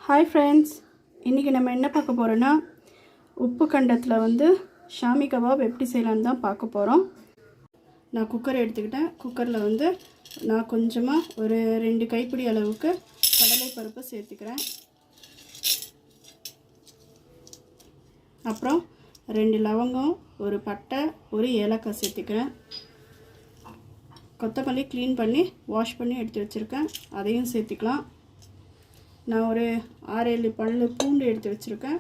Hi friends, இன்றைக்கி நம்ம என்ன பார்க்க போகிறோன்னா உப்பு கண்டத்தில் வந்து ஷாமி கபாப் எப்படி செய்யலான்னு தான் பார்க்க போகிறோம். நான் குக்கர் எடுத்துக்கிட்டேன். குக்கரில் வந்து நான் கொஞ்சமாக ஒரு 2 கைப்பிடி அளவுக்கு கடலைப்பருப்பு சேர்த்துக்கிறேன். அப்புறம் 2 லவங்கம், ஒரு பட்டை, ஒரு ஏலக்காய் சேர்த்துக்கிறேன். கொத்தமல்லி க்ளீன் பண்ணி வாஷ் பண்ணி எடுத்து வச்சுருக்கேன், அதையும் சேர்த்துக்கலாம். நான் ஒரு 6-7 பல்லு பூண்டு எடுத்து வச்சுருக்கேன்,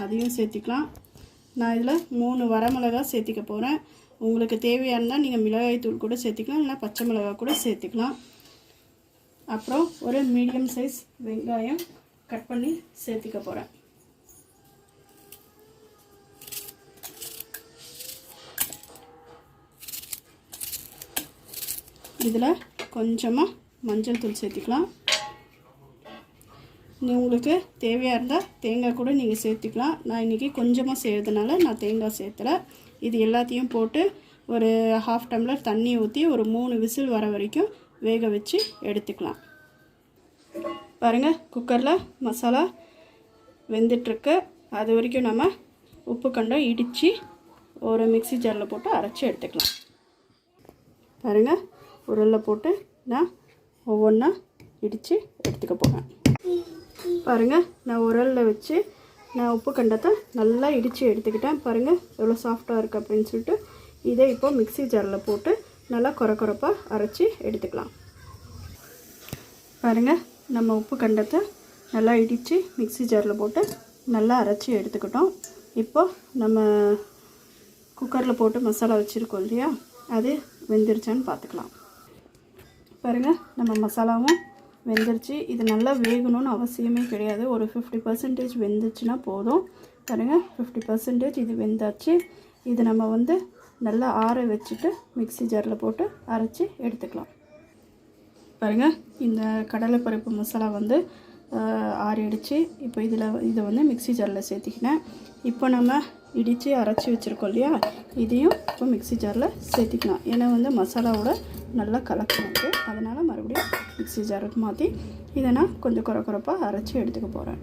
அதையும் சேர்த்திக்கலாம். நான் இதில் 3 வரமிளகாய் சேர்த்திக்க போகிறேன். உங்களுக்கு தேவையானதான் நீங்கள் மிளகாய் தூள் கூட சேர்த்திக்கலாம், இல்லைனா பச்சை மிளகாய் கூட சேர்த்துக்கலாம். அப்புறம் ஒரு மீடியம் சைஸ் வெங்காயம் கட் பண்ணி சேர்த்திக்க போகிறேன். இதில் கொஞ்சமாக மஞ்சள் தூள் சேர்த்திக்கலாம். உங்களுக்கு தேவையாக இருந்தால் தேங்காய் கூட நீங்கள் சேர்த்துக்கலாம். நான் இன்றைக்கி கொஞ்சமாக செய்கிறதுனால நான் தேங்காய் சேர்த்தலை. இது எல்லாத்தையும் போட்டு ஒரு 1/2 டம்ளர் தண்ணி ஊற்றி ஒரு 3 விசில் வர வரைக்கும் வேக வச்சு எடுத்துக்கலாம். பாருங்கள், குக்கரில் மசாலா வெந்துட்டுருக்கு. அது வரைக்கும் நம்ம உப்பு கண்டம் இடித்து ஒரு மிக்ஸி ஜாரில் போட்டு அரைச்சி எடுத்துக்கலாம். பாருங்கள், உரலில் போட்டு நான் ஒவ்வொன்றா இடித்து எடுத்துக்க போகிறேன். பாருங்கள், நான் உரலில் வச்சு நான் உப்பு கண்டத்தை நல்லா இடித்து எடுத்துக்கிட்டேன். பாருங்கள் எவ்வளோ சாஃப்டாக இருக்குது அப்படின்னு சொல்லிட்டு. இதை இப்போ மிக்ஸி ஜாரில் போட்டு நல்லா கொரப்பாக அரைச்சி எடுத்துக்கலாம். பாருங்கள், நம்ம உப்பு கண்டத்தை நல்லா இடித்து மிக்ஸி ஜாரில் போட்டு நல்லா அரைச்சி எடுத்துக்கிட்டோம். இப்போ நம்ம குக்கரில் போட்டு மசாலா வச்சுருக்கோம் இல்லையா, அது வெந்துருச்சான்னு பார்த்துக்கலாம். பாருங்கள், நம்ம மசாலாவும் வெந்துருச்சு. இது நல்லா வேகணும்னு அவசியமே கிடையாது. ஒரு 50% வெந்துச்சுன்னா போதும். பாருங்கள், 50% இது வெந்தாச்சு. இது நம்ம வந்து நல்லா ஆற வச்சுட்டு மிக்ஸி ஜாரில் போட்டு அரைச்சி எடுத்துக்கலாம். பாருங்கள், இந்த கடலைப்பருப்பு மசாலா வந்து ஆறிடுச்சு. இப்போ இதை வந்து மிக்ஸி ஜாரில் சேர்த்திக்கினேன். இப்போ நம்ம இடித்து அரைச்சி வச்சுருக்கோம் இல்லையா, இதையும் இப்போ மிக்ஸி ஜாரில் சேர்த்திக்கலாம். ஏன்னா வந்து மசாலாவோட நல்லா கலக்கணுது, அதனால் மறுபடியும் மிக்ஸி ஜாருக்கு மாற்றி இதை நான் கொஞ்சம் கொரப்பாக அரைச்சி எடுத்துக்க போகிறேன்.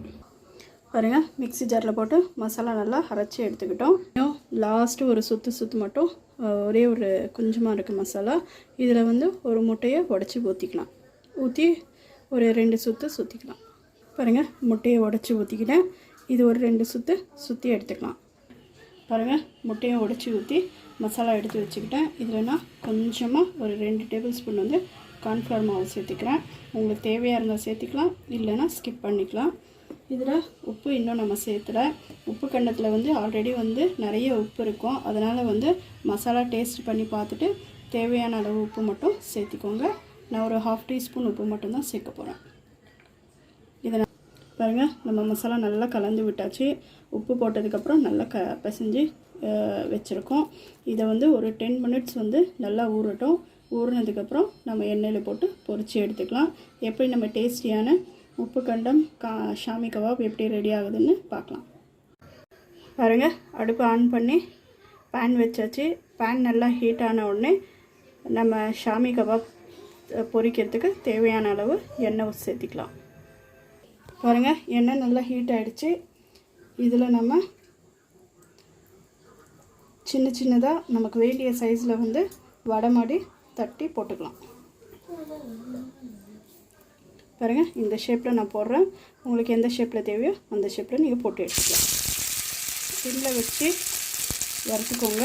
பாருங்கள், மிக்ஸி ஜாரில் போட்டு மசாலா நல்லா அரைச்சி எடுத்துக்கிட்டோம். இன்னும் லாஸ்ட்டு ஒரு சுற்று மட்டும் ஒரே ஒரு கொஞ்சமாக இருக்குது மசாலா. இதில் வந்து ஒரு முட்டையை உடச்சி ஊற்றிக்கலாம். ஊற்றி ஒரு 2 சுற்றிக்கலாம். பாருங்கள், முட்டையை உடச்சி ஊற்றிக்கிட்டேன். இது ஒரு 2 சுற்றி எடுத்துக்கலாம். பாருங்கள், முட்டையை உடச்சி ஊற்றி மசாலா எடுத்து வச்சுக்கிட்டேன். இதில் நான் கொஞ்சமாக ஒரு 2 டேபிள் ஸ்பூன் வந்து கார்ன்ஃப்ளவர் மாவு சேர்த்துக்கிறேன். உங்களுக்கு தேவையாக இருந்தால் சேர்த்துக்கலாம், இல்லைன்னா ஸ்கிப் பண்ணிக்கலாம். இதில் உப்பு இன்னும் நம்ம சேர்த்துல. உப்பு கண்டத்தில் வந்து ஆல்ரெடி வந்து நிறைய உப்பு இருக்கும். அதனால் வந்து மசாலா டேஸ்ட் பண்ணி பார்த்துட்டு தேவையான அளவு உப்பு மட்டும் சேர்த்திக்கோங்க. நான் ஒரு 1/2 டீஸ்பூன் உப்பு மட்டும்தான் சேர்க்க போகிறேன். இதை பாருங்கள், நம்ம மசாலா நல்லா கலந்து விட்டாச்சு. உப்பு போட்டதுக்கப்புறம் நல்லா பிசைஞ்சு வச்சுருக்கோம். இதை வந்து ஒரு 10 மினிட்ஸ் வந்து நல்லா ஊறட்டும். ஊறினதுக்கப்புறம் நம்ம எண்ணெயில் போட்டு பொரித்து எடுத்துக்கலாம். எப்படி நம்ம டேஸ்டியான உப்பு கண்டம் ஷாமி கபாப் எப்படி ரெடி ஆகுதுன்னு பார்க்கலாம். பாருங்கள், அடுப்பு ஆன் பண்ணி பேன் வச்சாச்சு. பேன் நல்லா ஹீட் ஆன உடனே நம்ம ஷாமி கபாப் பொரிக்கிறதுக்கு தேவையான அளவு எண்ணெய் சேர்த்திக்கலாம். பாருங்கள், எண்ணெய் நல்லா ஹீட் ஆகிடுச்சு. இதில் நம்ம சின்னதாக நமக்கு வேண்டிய சைஸில் வந்து வடை மாதிரி தட்டி போட்டுக்கலாம். பாருங்கள், இந்த ஷேப்பில் நான் போடுறேன். உங்களுக்கு எந்த ஷேப்பில் தேவையோ அந்த ஷேப்பில் நீங்கள் போட்டு எடுத்துக்கலாம். சிம்மில் வச்சு வறுத்துக்கோங்க.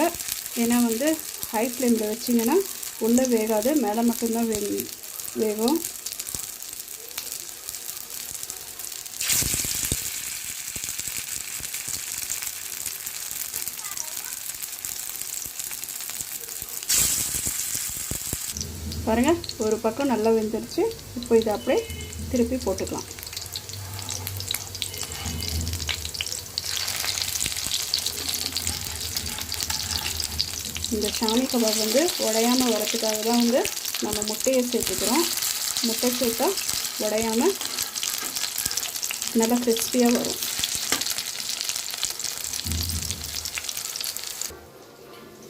ஏன்னா வந்து ஹை ஃப்ளேமில் வச்சிங்கன்னா உள்ளே வேகாது, மேலே மட்டும்தான் வேகும். பாருங்கள், ஒரு பக்கம் நல்லா வெந்துருச்சு. இப்போ இதை அப்படியே திருப்பி போட்டுக்கலாம். இந்த ஷாமி கபாப் வந்து உடையாமல் வரத்துக்காக தான் வந்து நம்ம முட்டையை சேர்த்துக்கிறோம். முட்டை சேர்த்தா உடையாமல் நல்லா கிறிஸ்பியாக வரும்.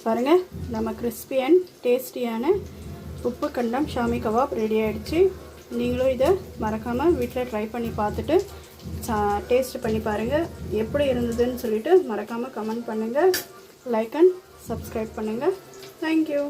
பாருங்கள், நம்ம கிறிஸ்பி அண்ட் டேஸ்டியான உப்பு கண்டம் ஷாமி கபாப் ரெடி ஆகிடுச்சு. நீங்களும் இதை மறக்காமல் வீட்டில் ட்ரை பண்ணி பார்த்துட்டு டேஸ்ட் பண்ணி பாருங்கள். எப்படி இருந்ததுன்னு சொல்லிவிட்டு மறக்காமல் கமெண்ட் பண்ணுங்கள். லைக் அண்ட் சப்ஸ்கிரைப் பண்ணுங்கள். தேங்க்யூ.